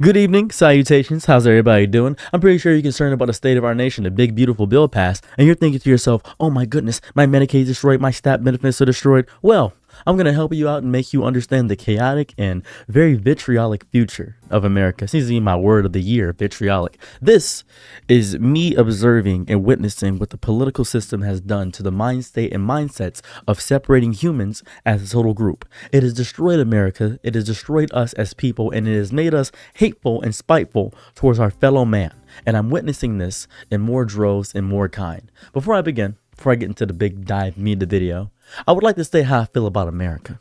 Good evening, salutations. How's everybody doing? I'm pretty sure you're concerned about the state of our nation, the big beautiful bill passed, and you're thinking to yourself, oh my goodness, my Medicaid destroyed, my STAT benefits are destroyed. Well, I'm going to help you out and make you understand the chaotic and very vitriolic future of America. Seems to be my word of the year, vitriolic. This is me observing and witnessing what the political system has done to the mind state and mindsets of separating humans as a total group. It has destroyed America, it has destroyed us as people, and it has made us hateful and spiteful towards our fellow man. And I'm witnessing this in more droves and more kind. Before I get into the big dive meat of the video, I would like to say how I feel about America.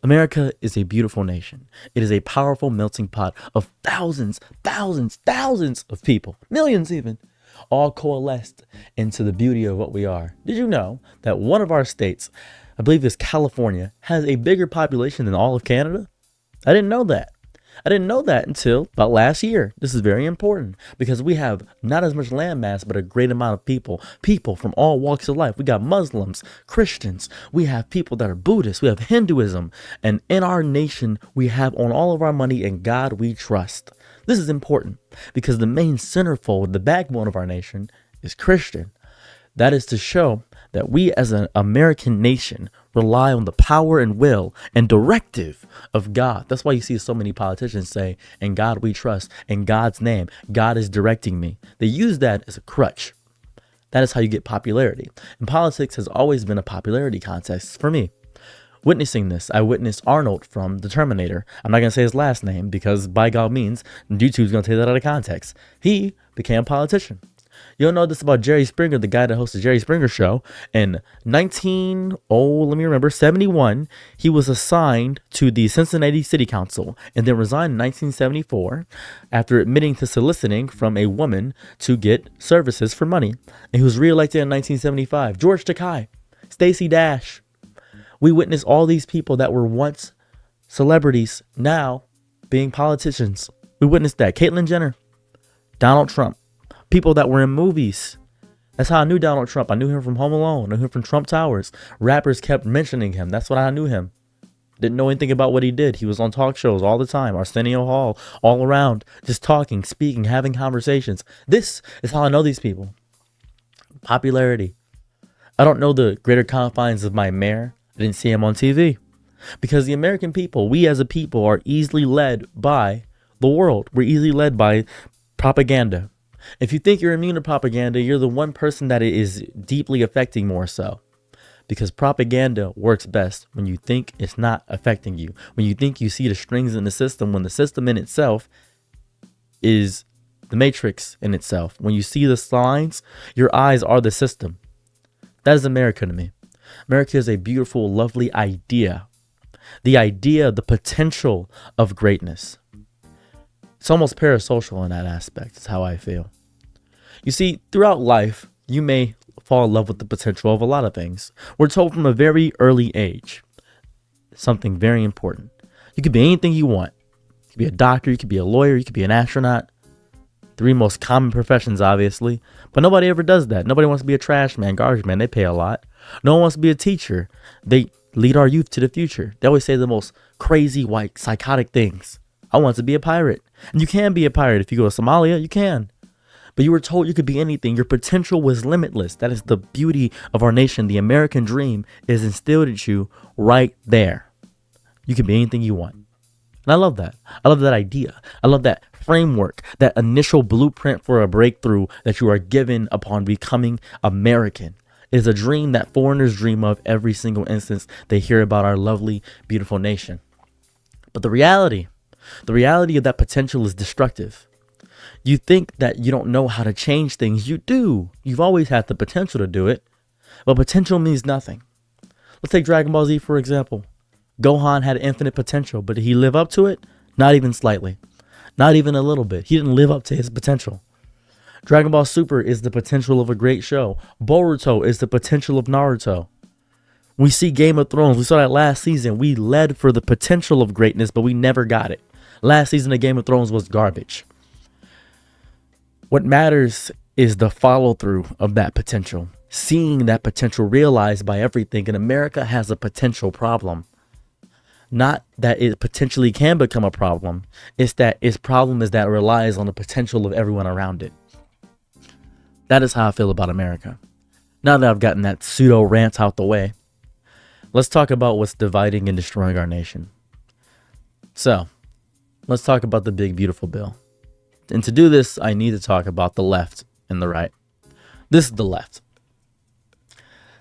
America is a beautiful nation. It is a powerful melting pot of thousands of people, millions even, all coalesced into the beauty of what we are. Did you know that one of our states, I believe it's California, has a bigger population than all of Canada? I didn't know that. I didn't know that until about last year. This is very important because we have not as much land mass, but a great amount of people from all walks of life. We got Muslims, Christians, we have people that are Buddhists, we have Hinduism, and in our nation, we have on all of our money in God we trust. This is important because the main centerfold, the backbone of our nation is Christian. That is to show that we as an American nation rely on the power and will and directive of God. That's why you see so many politicians say, in God we trust, in God's name, God is directing me. They use that as a crutch. That is how you get popularity. And politics has always been a popularity contest for me. Witnessing this, I witnessed Arnold from The Terminator. I'm not going to say his last name because by God means, YouTube's going to take that out of context. He became a politician. You'll know this about Jerry Springer, the guy that hosts the Jerry Springer show. In 71, he was assigned to the Cincinnati City Council and then resigned in 1974 after admitting to soliciting from a woman to get services for money. And he was reelected in 1975. George Takei, Stacey Dash. We witnessed all these people that were once celebrities now being politicians. We witnessed that. Caitlyn Jenner, Donald Trump. People that were in movies. That's how I knew Donald Trump. I knew him from Home Alone. I knew him from Trump Towers. Rappers kept mentioning him. That's what I knew him. Didn't know anything about what he did. He was on talk shows all the time. Arsenio Hall, all around. Just talking, speaking, having conversations. This is how I know these people. Popularity. I don't know the greater confines of my mayor. I didn't see him on TV. Because the American people, we as a people, are easily led by the world. We're easily led by propaganda. If you think you're immune to propaganda, you're the one person that it is deeply affecting more so. Because propaganda works best when you think it's not affecting you. When you think you see the strings in the system, when the system in itself is the matrix in itself. When you see the signs, your eyes are the system. That is America to me. America is a beautiful, lovely idea. The idea, the potential of greatness. It's almost parasocial in that aspect. It's how I feel. You see, throughout life, you may fall in love with the potential of a lot of things. We're told from a very early age something very important. You could be anything you want. You could be a doctor, you could be a lawyer, you could be an astronaut. Three most common professions, obviously. But nobody ever does that. Nobody wants to be a trash man, garbage man. They pay a lot. No one wants to be a teacher. They lead our youth to the future. They always say the most crazy, white, psychotic things. I want to be a pirate. And you can be a pirate. If you go to Somalia, you can. But you were told you could be anything. Your potential was limitless. That is the beauty of our nation. The American dream is instilled in you right there. You can be anything you want. And I love that. I love that idea. I love that framework, that initial blueprint for a breakthrough that you are given upon becoming American. It is a dream that foreigners dream of every single instance they hear about our lovely, beautiful nation. But the reality of that potential is destructive. You think that you don't know how to change things. You do. You've always had the potential to do it. But potential means nothing. Let's take Dragon Ball Z, for example. Gohan had infinite potential, but did he live up to it? Not even slightly. Not even a little bit. He didn't live up to his potential. Dragon Ball Super is the potential of a great show. Boruto is the potential of Naruto. We see Game of Thrones. We saw that last season. We led for the potential of greatness, but we never got it. Last season of Game of Thrones was garbage. What matters is the follow through of that potential. Seeing that potential realized by everything. And America has a potential problem. Not that it potentially can become a problem. It's that its problem is that it relies on the potential of everyone around it. That is how I feel about America. Now that I've gotten that pseudo rant out the way, let's talk about what's dividing and destroying our nation. So, let's talk about the big, beautiful bill. And to do this, I need to talk about the left and the right. This is the left.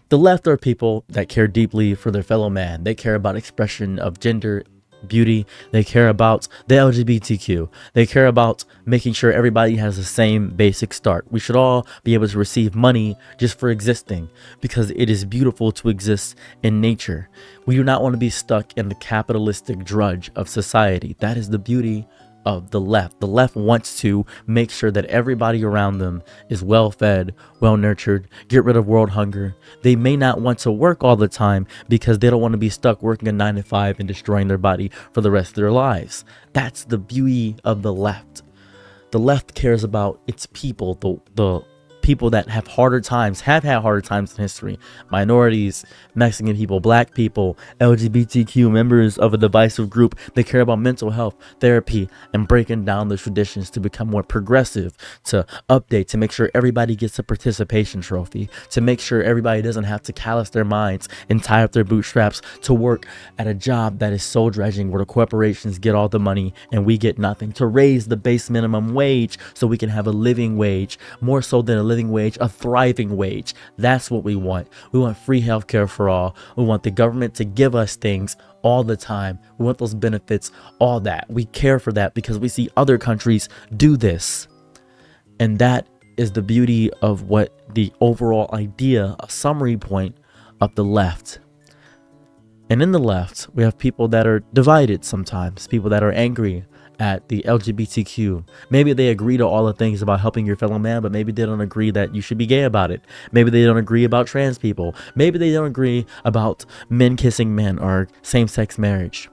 The left are people that care deeply for their fellow man. They care about expression of gender, beauty. They care about the LGBTQ. They care about making sure everybody has the same basic start. We should all be able to receive money just for existing, because it is beautiful to exist in nature. We do not want to be stuck in the capitalistic drudge of society. That is the beauty of the left. The left wants to make sure that everybody around them is well fed, well nurtured, get rid of world hunger. They may not want to work all the time because they don't want to be stuck working a 9 to 5 and destroying their body for the rest of their lives. That's the beauty of the left. The left cares about its people, the people that have had harder times in history. Minorities, Mexican people, black people, LGBTQ, members of a divisive group. They care about mental health, therapy, and breaking down the traditions to become more progressive, to update, to make sure everybody gets a participation trophy, to make sure everybody doesn't have to callous their minds and tie up their bootstraps to work at a job that is soul dredging, where the corporations get all the money and we get nothing, to raise the base minimum wage so we can have a living wage, more so than a living wage, a thriving wage. That's what we want. We want free healthcare for all. We want the government to give us things all the time. We want those benefits, all that. We care for that because we see other countries do this. And that is the beauty of what the overall idea, a summary point of the left. And in the left, we have people that are divided sometimes, people that are angry at the LGBTQ. Maybe they agree to all the things about helping your fellow man, but maybe they don't agree that you should be gay about it. Maybe they don't agree about trans people. Maybe they don't agree about men kissing men or same-sex marriage.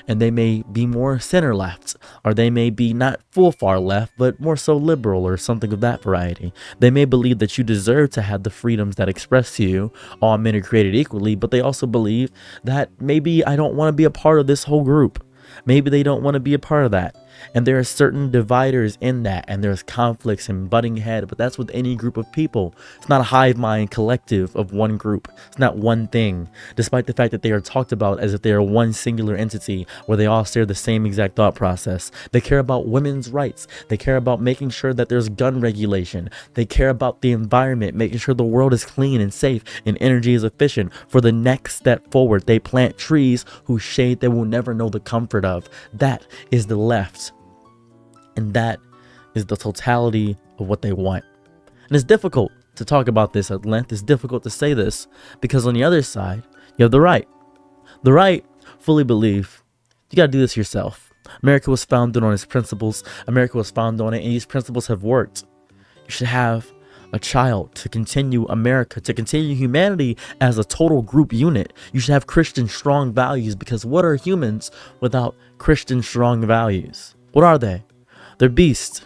And they may be more center left, or they may be not full far left, but more so liberal or something of that variety. They may believe that you deserve to have the freedoms that express to you. All men are created equally, but they also believe that maybe I don't want to be a part of this whole group. Maybe they don't want to be a part of that. And there are certain dividers in that, and there's conflicts and butting head, but that's with any group of people. It's not a hive mind collective of one group. It's not one thing, despite the fact that they are talked about as if they are one singular entity where they all share the same exact thought process. They care about women's rights. They care about making sure that there's gun regulation. They care about the environment, making sure the world is clean and safe and energy is efficient. For the next step forward, they plant trees whose shade they will never know the comfort of. That is the left. And that is the totality of what they want. And it's difficult to talk about this at length. It's difficult to say this because on the other side, you have the right. The right fully believe you got to do this yourself. America was founded on its principles. America was founded on it, and these principles have worked. You should have a child to continue America, to continue humanity as a total group unit. You should have Christian strong values, because what are humans without Christian strong values? What are they? They're beasts.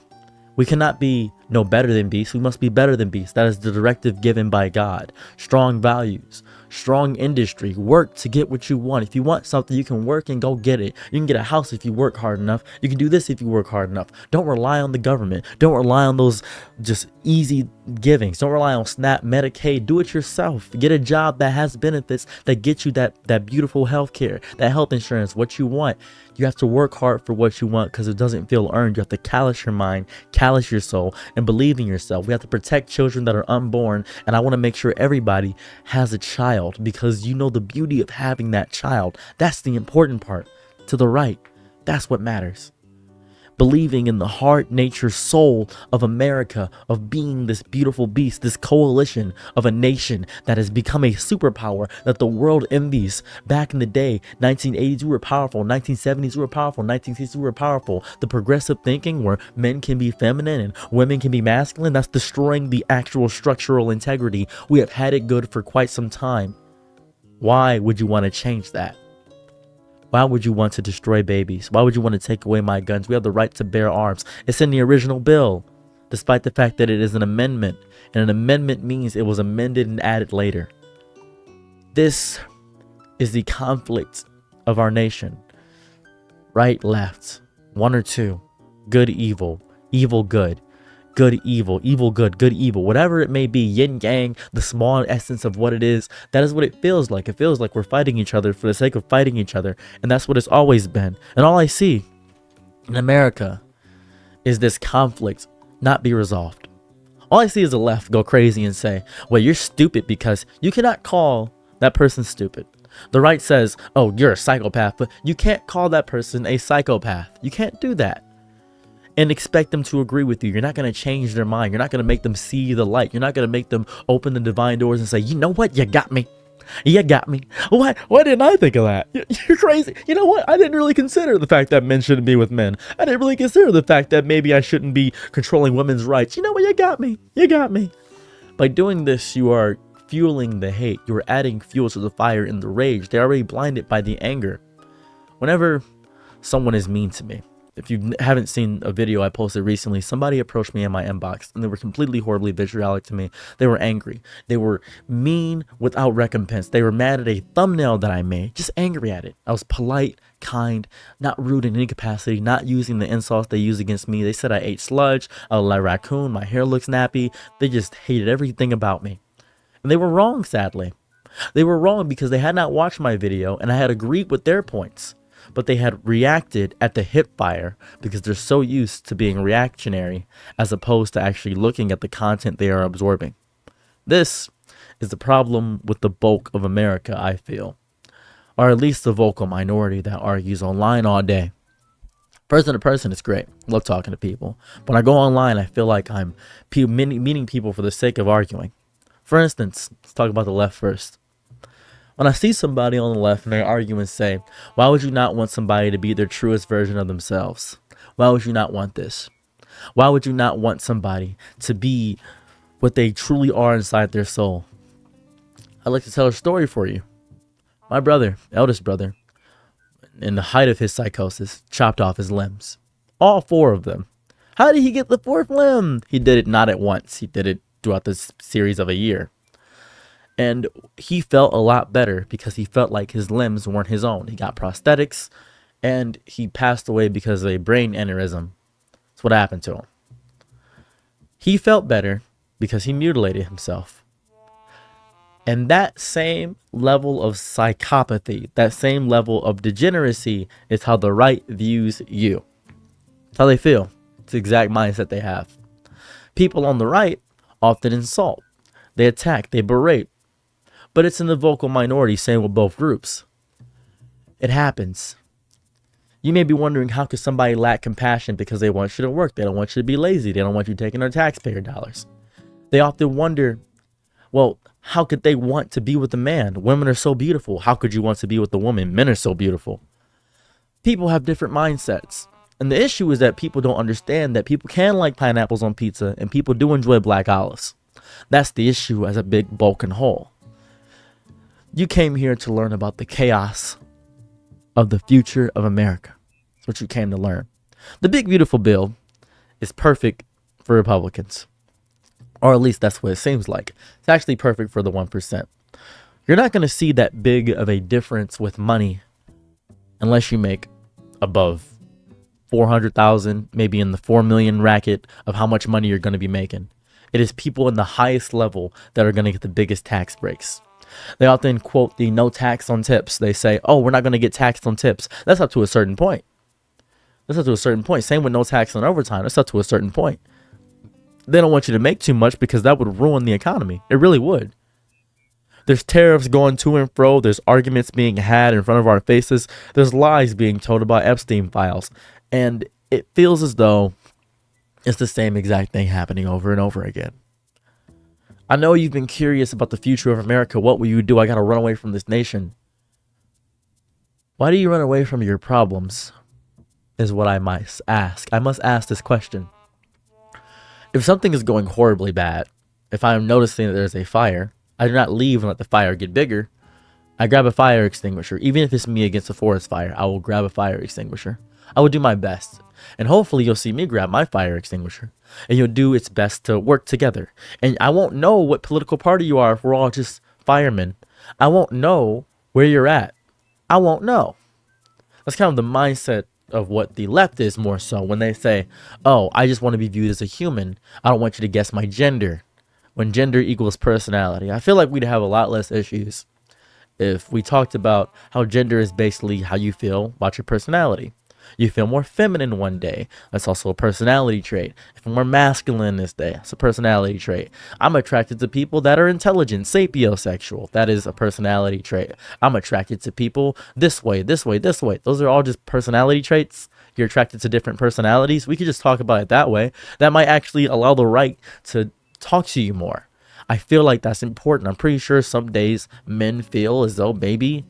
We cannot be no better than beasts. We must be better than beasts. That is the directive given by God. Strong values, strong industry. Work to get what you want. If you want something, you can work and go get it. You can get a house if you work hard enough. You can do this if you work hard enough. Don't rely on the government. Don't rely on those just easy givings. Don't rely on SNAP, Medicaid. Do it yourself. Get a job that has benefits that get you that beautiful health care, that health insurance, what you want. You have to work hard for what you want because it doesn't feel earned. You have to callous your mind, callous your soul, and believe in yourself. We have to protect children that are unborn, and I want to make sure everybody has a child, because you know the beauty of having that child. That's the important part. To the right, that's what matters. Believing in the heart, nature, soul of America, of being this beautiful beast, this coalition of a nation that has become a superpower that the world envies. Back in the day, 1980s, we were powerful. 1970s, we were powerful. 1960s, we were powerful. The progressive thinking where men can be feminine and women can be masculine, that's destroying the actual structural integrity. We have had it good for quite some time. Why would you want to change that? Why would you want to destroy babies? Why would you want to take away my guns? We have the right to bear arms. It's in the original bill, despite the fact that it is an amendment. And an amendment means it was amended and added later. This is the conflict of our nation. Right, left, one or two, good, evil, evil, good, good, evil, evil, good, good, evil, whatever it may be, yin yang, the small essence of what it is. That is what it feels like. It feels like we're fighting each other for the sake of fighting each other. And that's what it's always been. And all I see in America is this conflict not be resolved. All I see is the left go crazy and say, well, you're stupid because you cannot call that person stupid. The right says, oh, you're a psychopath, but you can't call that person a psychopath. You can't do that and expect them to agree with you. You're not going to change their mind. You're not going to make them see the light. You're not going to make them open the divine doors and say, you know what? You got me. You got me. Why didn't I think of that? You're crazy. You know what? I didn't really consider the fact that men shouldn't be with men. I didn't really consider the fact that maybe I shouldn't be controlling women's rights. You know what? You got me. You got me. By doing this, you are fueling the hate. You are adding fuel to the fire and the rage. They're already blinded by the anger. Whenever someone is mean to me, if you haven't seen a video I posted recently, somebody approached me in my inbox and they were completely horribly vitriolic to me. They were angry. They were mean without recompense. They were mad at a thumbnail that I made, just angry at it. I was polite, kind, not rude in any capacity, not using the insults they use against me. They said I ate sludge, I look like a raccoon, my hair looks nappy. They just hated everything about me. And they were wrong, sadly. They were wrong because they had not watched my video and I had agreed with their points. But they had reacted at the hip fire because they're so used to being reactionary as opposed to actually looking at the content they are absorbing. This is the problem with the bulk of America, I feel. Or at least the vocal minority that argues online all day. Person to person, it's great. I love talking to people. When I go online, I feel like I'm meeting people for the sake of arguing. For instance, let's talk about the left first. When I see somebody on the left and they argue and say, why would you not want somebody to be their truest version of themselves? Why would you not want this? Why would you not want somebody to be what they truly are inside their soul? I'd like to tell a story for you. My brother, eldest brother, in the height of his psychosis, chopped off his limbs. All four of them. How did he get the fourth limb? He did it not at once. He did it throughout this series of a year. And he felt a lot better because he felt like his limbs weren't his own. He got prosthetics and he passed away because of a brain aneurysm. That's what happened to him. He felt better because he mutilated himself. And that same level of psychopathy, that same level of degeneracy is how the right views you. It's how they feel. It's the exact mindset they have. People on the right often insult. They attack. They berate. But it's in the vocal minority, same with both groups. It happens. You may be wondering, how could somebody lack compassion because they want you to work? They don't want you to be lazy. They don't want you taking their taxpayer dollars. They often wonder, well, how could they want to be with a man? Women are so beautiful. How could you want to be with a woman? Men are so beautiful. People have different mindsets. And the issue is that people don't understand that people can like pineapples on pizza and people do enjoy black olives. That's the issue as a big bulk and whole. You came here to learn about the chaos of the future of America. That's what you came to learn. The big beautiful bill is perfect for Republicans. Or at least that's what it seems like. It's actually perfect for the 1%. You're not going to see that big of a difference with money unless you make above 400,000, maybe in the 4 million racket of how much money you're going to be making. It is people in the highest level that are going to get the biggest tax breaks. They often quote the no tax on tips. They say, oh, we're not going to get taxed on tips. That's up to a certain point. That's up to a certain point. Same with no tax on overtime. That's up to a certain point. They don't want you to make too much because that would ruin the economy. It really would. There's tariffs going to and fro. There's arguments being had in front of our faces. There's lies being told about Epstein files. And it feels as though it's the same exact thing happening over and over again. I know you've been curious about the future of America. What will you do? I got to run away from this nation. Why do you run away from your problems? Is what I must ask. I must ask this question. If something is going horribly bad, if I'm noticing that there's a fire, I do not leave and let the fire get bigger. I grab a fire extinguisher. Even if it's me against a forest fire, I will grab a fire extinguisher. I will do my best. And hopefully you'll see me grab my fire extinguisher. And you'll do its best to work together. And I won't know what political party you are if we're all just firemen. I won't know where you're at. I won't know. That's kind of the mindset of what the left is more so when they say, oh, I just want to be viewed as a human. I don't want you to guess my gender. When gender equals personality, I feel like we'd have a lot less issues if we talked about how gender is basically how you feel about your personality. You feel more feminine one day. That's also a personality trait. If I'm more masculine this day, it's a personality trait. I'm attracted to people that are intelligent, sapiosexual. That is a personality trait. I'm attracted to people this way, this way, this way. Those are all just personality traits. You're attracted to different personalities. We could just talk about it that way. That might actually allow the right to talk to you more. I feel like that's important. I'm pretty sure some days men feel as though maybe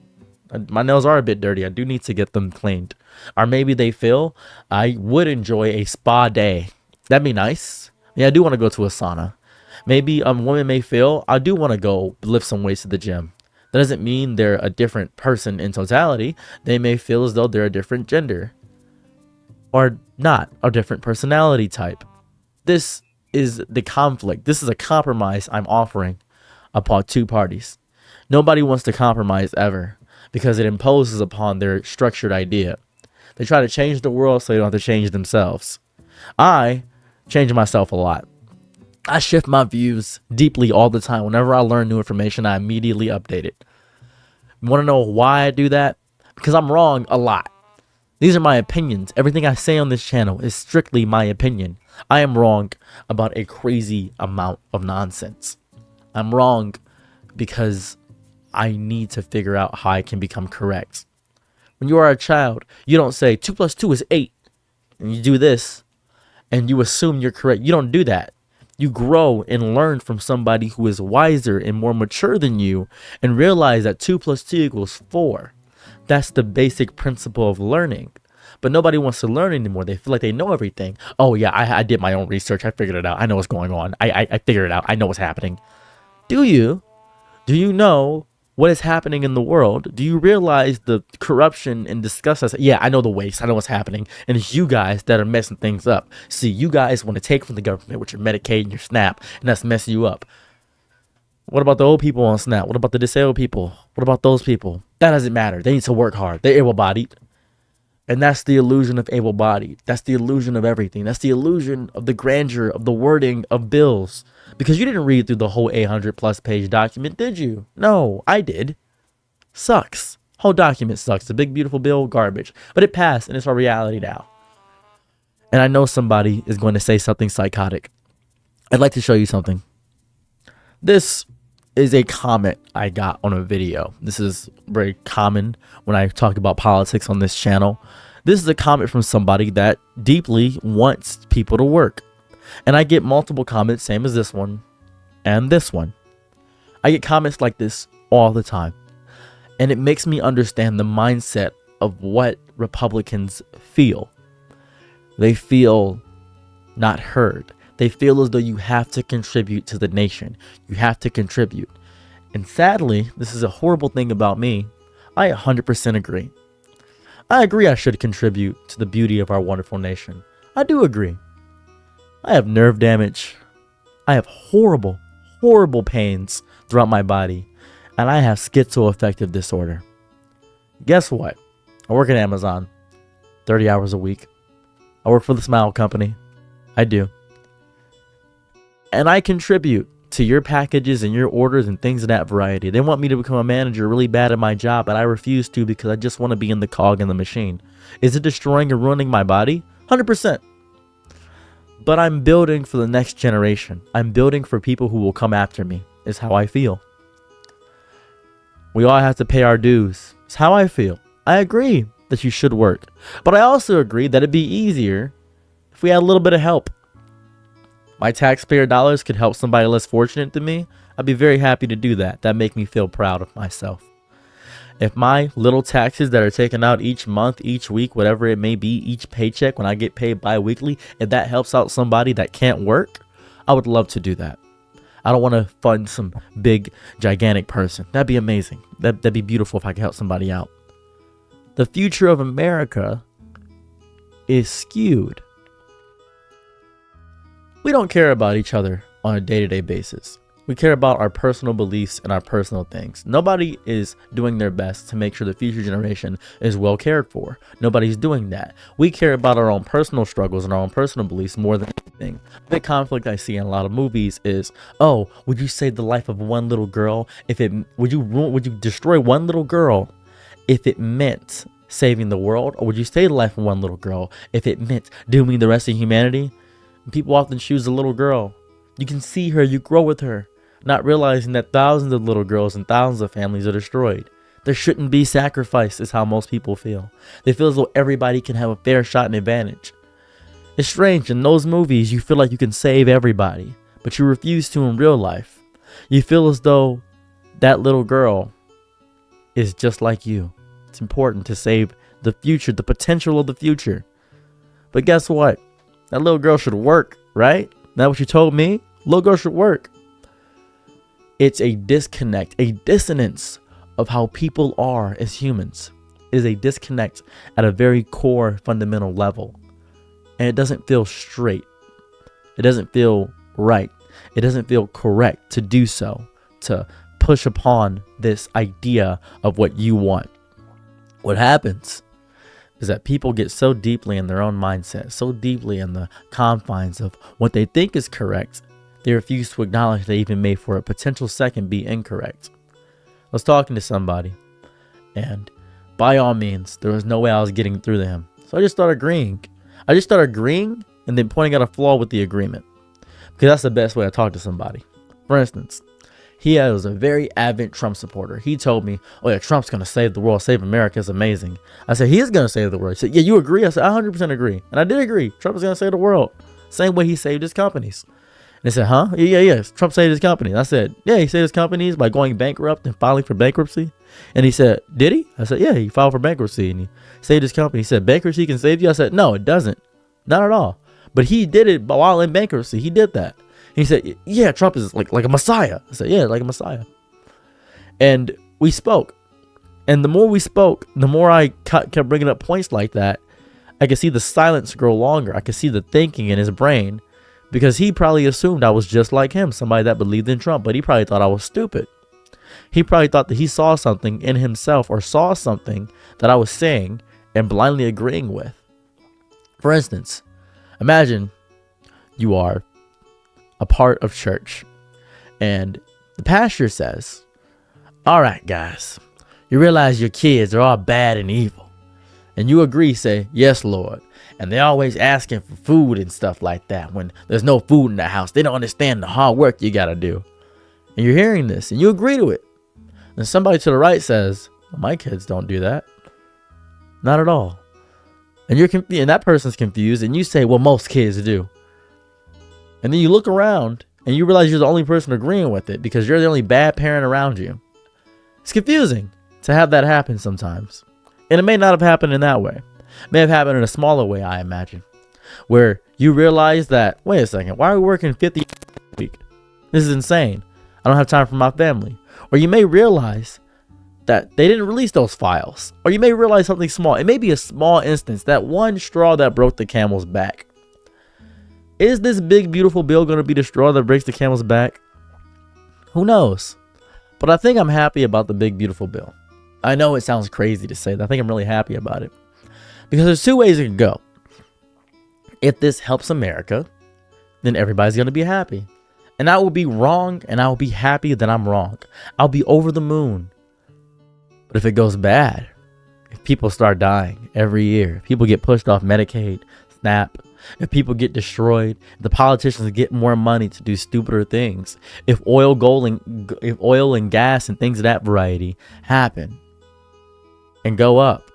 my nails are a bit dirty. I do need to get them cleaned. Or maybe they feel I would enjoy a spa day. That'd be nice. Yeah, I do want to go to a sauna. Maybe women may feel I do want to go lift some weights at the gym. That doesn't mean they're a different person in totality. They may feel as though they're a different gender. Or not a different personality type. This is the conflict. This is a compromise I'm offering upon two parties. Nobody wants to compromise ever because it imposes upon their structured idea. They try to change the world so they don't have to change themselves. I change myself a lot. I shift my views deeply all the time. Whenever I learn new information, I immediately update it. You want to know why I do that? Because I'm wrong a lot. These are my opinions. Everything I say on this channel is strictly my opinion. I am wrong about a crazy amount of nonsense. I'm wrong because I need to figure out how I can become correct. When you are a child, you don't say 2 plus 2 is 8. And you do this and you assume you're correct. You don't do that. You grow and learn from somebody who is wiser and more mature than you and realize that 2 plus 2 equals 4. That's the basic principle of learning. But nobody wants to learn anymore. They feel like they know everything. Oh, yeah, I did my own research. I figured it out. I know what's going on. I figured it out. I know what's happening. Do you? Do you know what is happening in the world? Do you realize the corruption and disgust? Yeah, I know the waste. I know what's happening. And it's you guys that are messing things up. See, you guys want to take from the government with your Medicaid and your SNAP, and that's messing you up. What about the old people on SNAP? What about the disabled people? What about those people? That doesn't matter. They need to work hard. They're able-bodied. And that's the illusion of able-bodied. That's the illusion of everything. That's the illusion of the grandeur of the wording of bills. Because you didn't read through the whole 800-plus page document, did you? No, I did. Sucks. Whole document sucks. The big, beautiful bill, garbage. But it passed, and it's our reality now. And I know somebody is going to say something psychotic. I'd like to show you something. This is a comment I got on a video. This is very common when I talk about politics on this channel. This is a comment from somebody that deeply wants people to work. And I get multiple comments, same as this one and this one. I get comments like this all the time. And it makes me understand the mindset of what Republicans feel. They feel not heard. They feel as though you have to contribute to the nation. You have to contribute. And sadly, this is a horrible thing about me. I 100% agree. I agree I should contribute to the beauty of our wonderful nation. I do agree. I have nerve damage. I have horrible, horrible pains throughout my body. And I have schizoaffective disorder. Guess what? I work at Amazon 30 hours a week. I work for the Smile Company. I do. And I contribute to your packages and your orders and things of that variety. They want me to become a manager really bad at my job, but I refuse to because I just want to be in the cog in the machine. Is it destroying and ruining my body? 100%. But I'm building for the next generation. I'm building for people who will come after me, is how I feel. We all have to pay our dues. It's how I feel. I agree that you should work. But I also agree that it'd be easier if we had a little bit of help. My taxpayer dollars could help somebody less fortunate than me. I'd be very happy to do that. That'd make me feel proud of myself. If my little taxes that are taken out each month, each week, whatever it may be, each paycheck when I get paid bi-weekly, if that helps out somebody that can't work, I would love to do that. I don't want to fund some big, gigantic person. That'd be amazing. That'd be beautiful if I could help somebody out. The future of America is skewed. We don't care about each other on a day-to-day basis. We care about our personal beliefs and our personal things. Nobody is doing their best to make sure the future generation is well cared for. Nobody's doing that. We care about our own personal struggles and our own personal beliefs more than anything. The conflict I see in a lot of movies is, oh, would you save the life of one little girl would you destroy one little girl if it meant saving the world, or would you save the life of one little girl if it meant dooming the rest of humanity? People often choose the little girl. You can see her, you grow with her, not realizing that thousands of little girls and thousands of families are destroyed. There shouldn't be sacrifice, is how most people feel. They feel as though everybody can have a fair shot and advantage. It's strange, in those movies you feel like you can save everybody, but you refuse to in real life. You feel as though that little girl is just like you. It's important to save the future, the potential of the future. But guess what? That little girl should work, right? That what you told me? Little girl should work. It's a disconnect, a dissonance of how people are as humans. It is a disconnect at a very core, fundamental level. And it doesn't feel straight. It doesn't feel right. It doesn't feel correct to do so, to push upon this idea of what you want. What happens is that people get so deeply in their own mindset, so deeply in the confines of what they think is correct, they refuse to acknowledge they even may for a potential second be incorrect. I was talking to somebody, and by all means, there was no way I was getting through to him. So I just started agreeing. And then pointing out a flaw with the agreement. Because that's the best way to talk to somebody. For instance, he was a very avid Trump supporter. He told me, oh yeah, Trump's going to save the world, save America. It's amazing. I said, he is going to save the world. He said, yeah, you agree? I said, I 100% agree. And I did agree. Trump is going to save the world. Same way he saved his companies. And they said, huh? Yeah. Trump saved his company. I said, yeah, he saved his companies by going bankrupt and filing for bankruptcy. And he said, did he? I said, yeah, he filed for bankruptcy and he saved his company. He said, bankruptcy can save you? I said, no, it doesn't. Not at all. But he did it while in bankruptcy. He did that. He said, yeah, Trump is like a messiah. I said, yeah, like a messiah. And we spoke. And the more we spoke, the more I kept bringing up points like that. I could see the silence grow longer. I could see the thinking in his brain, because he probably assumed I was just like him, somebody that believed in Trump, but he probably thought I was stupid. He probably thought that he saw something in himself or saw something that I was saying and blindly agreeing with. For instance, imagine you are a part of church and the pastor says, all right, guys, you realize your kids are all bad and evil. And you agree, say, yes, Lord. And they're always asking for food and stuff like that. When there's no food in the house, they don't understand the hard work you got to do. And you're hearing this and you agree to it. And somebody to the right says, well, my kids don't do that. Not at all. And and that person's confused. And you say, well, most kids do. And then you look around and you realize you're the only person agreeing with it because you're the only bad parent around you. It's confusing to have that happen sometimes. And it may not have happened in that way. It may have happened in a smaller way, I imagine. Where you realize that, wait a second, why are we working 50 hours a week? This is insane. I don't have time for my family. Or you may realize that they didn't release those files. Or you may realize something small. It may be a small instance, that one straw that broke the camel's back. Is this big, beautiful bill going to be the straw that breaks the camel's back? Who knows? But I think I'm happy about the big, beautiful bill. I know it sounds crazy to say that. I think I'm really happy about it. Because there's two ways it can go. If this helps America, then everybody's going to be happy. And I will be wrong, and I will be happy that I'm wrong. I'll be over the moon. But if it goes bad, if people start dying every year, if people get pushed off Medicaid, SNAP, if people get destroyed, if the politicians get more money to do stupider things, if oil and gas and things of that variety happen and go up,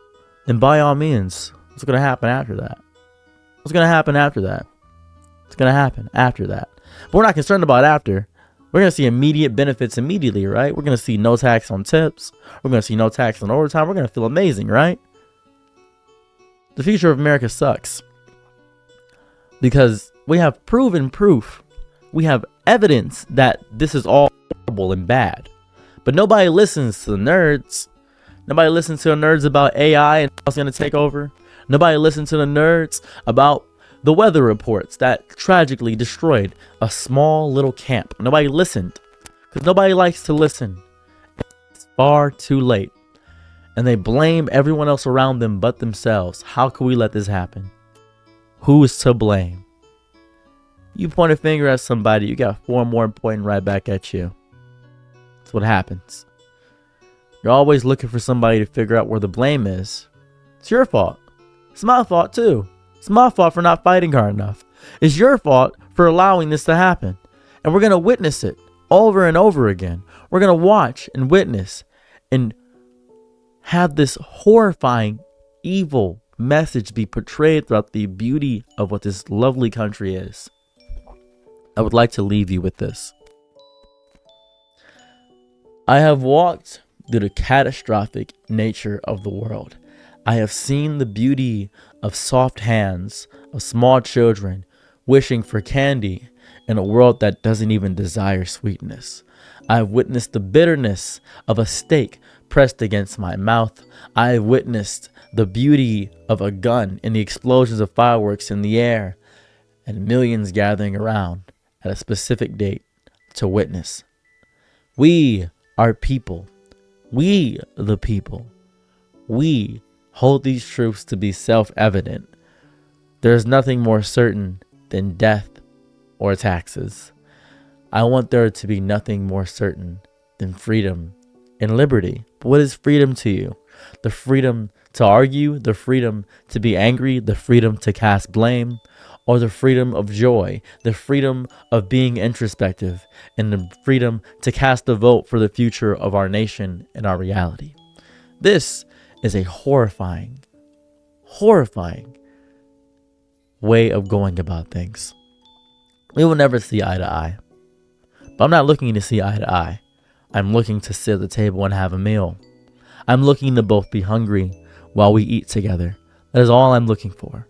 then by all means, what's going to happen after that? What's going to happen after that? It's going to happen after that. But we're not concerned about after. We're going to see immediate benefits immediately, right? We're going to see no tax on tips. We're going to see no tax on overtime. We're going to feel amazing, right? The future of America sucks. Because we have proven proof. We have evidence that this is all horrible and bad. But nobody listens to the nerds. Nobody listens to the nerds about AI and how it's going to take over. Nobody listens to the nerds about the weather reports that tragically destroyed a small little camp. Nobody listened because nobody likes to listen. It's far too late. And they blame everyone else around them but themselves. How can we let this happen? Who is to blame? You point a finger at somebody, you got 4 more pointing right back at you. That's what happens. You're always looking for somebody to figure out where the blame is. It's your fault. It's my fault too. It's my fault for not fighting hard enough. It's your fault for allowing this to happen. And we're going to witness it over and over again. We're going to watch and witness and have this horrifying, evil message be portrayed throughout the beauty of what this lovely country is. I would like to leave you with this. I have walked through the catastrophic nature of the world. I have seen the beauty of soft hands of small children wishing for candy in a world that doesn't even desire sweetness. I have witnessed the bitterness of a steak pressed against my mouth. I have witnessed the beauty of a gun and the explosions of fireworks in the air and millions gathering around at a specific date to witness. We are people. We, the people. We hold these truths to be self-evident. There is nothing more certain than death or taxes. I want there to be nothing more certain than freedom and liberty. But what is freedom to you? The freedom to argue, the freedom to be angry, the freedom to cast blame, or the freedom of joy, the freedom of being introspective, and the freedom to cast a vote for the future of our nation and our reality. This is a horrifying way of going about things. We will never see eye to eye. But I'm not looking to see eye to eye. I'm looking to sit at the table and have a meal. I'm looking to both be hungry while we eat together. That is all I'm looking for.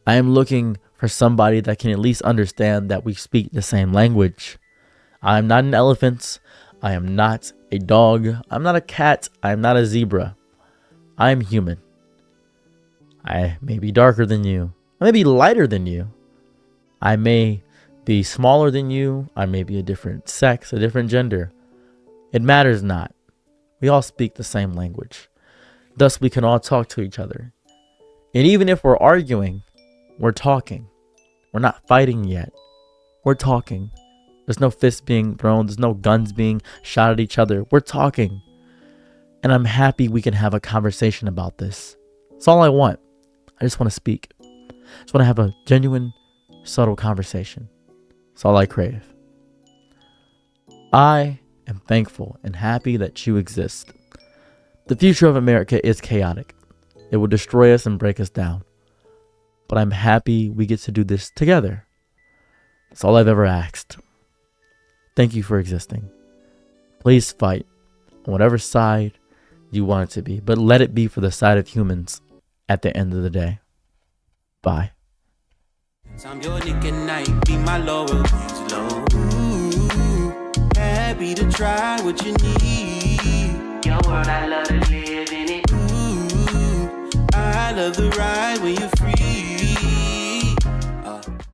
I am looking for somebody that can at least understand that we speak the same language. I am not an elephant. I am not a dog. I'm not a cat. I am not a zebra. I am human. I may be darker than you. I may be lighter than you. I may be smaller than you. I may be a different sex, a different gender. It matters not. We all speak the same language. Thus, we can all talk to each other. And even if we're arguing, we're talking. We're not fighting yet. We're talking. There's no fists being thrown. There's no guns being shot at each other. We're talking. And I'm happy we can have a conversation about this. That's all I want. I just want to speak. I just want to have a genuine, subtle conversation. That's all I crave. I am thankful and happy that you exist. The future of America is chaotic. It will destroy us and break us down. But I'm happy we get to do this together. That's all I've ever asked. Thank you for existing. Please fight on whatever side you want it to be, but let it be for the side of humans at the end of the day. Bye. I'm your Nick and night, be my Laurel, use low. Ooh, happy to try what you need. Your world, I love to live in it. Ooh, I love the ride when you